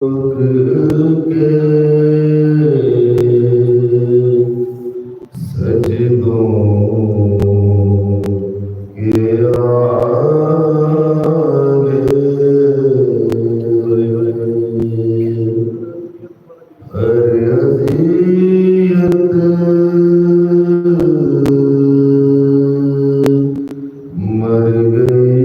के सजदों के आगे हर अज़ियत मर गई।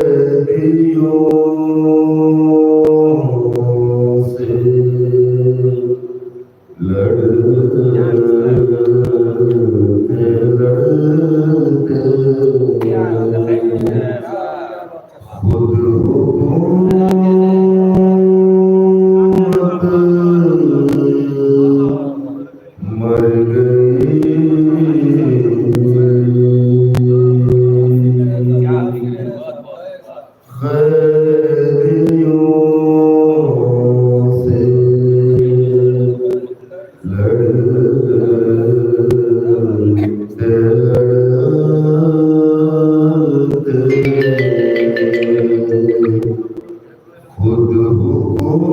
खैरियों से लड़ते लड़ते खुद हुकूमत मर गई। खैरियों से लड़ते लड़ते खुद हुकूमत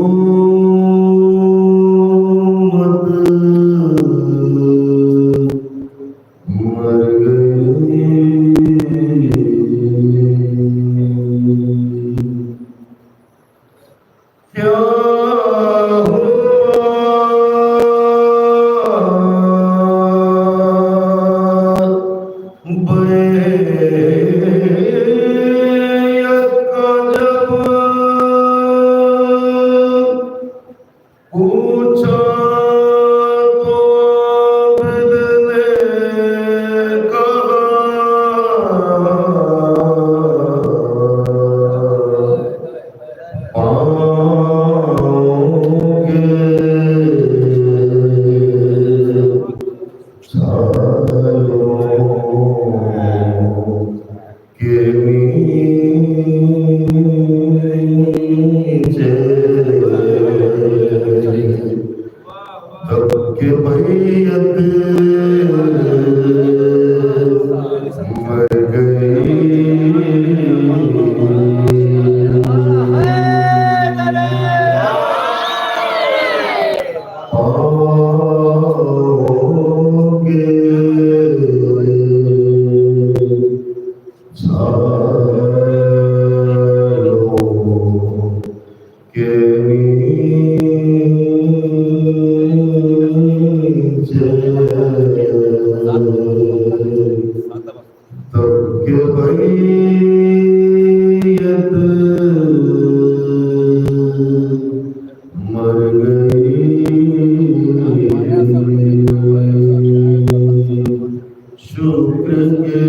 मर गई। क्या हुआ बैयत का जब पूछा तो आबिद ने कहा पाओगे सालों के नीचे तब के बैयत मर पाओगे सालों के नीचे तब के बैयत मर गई। शुक्र के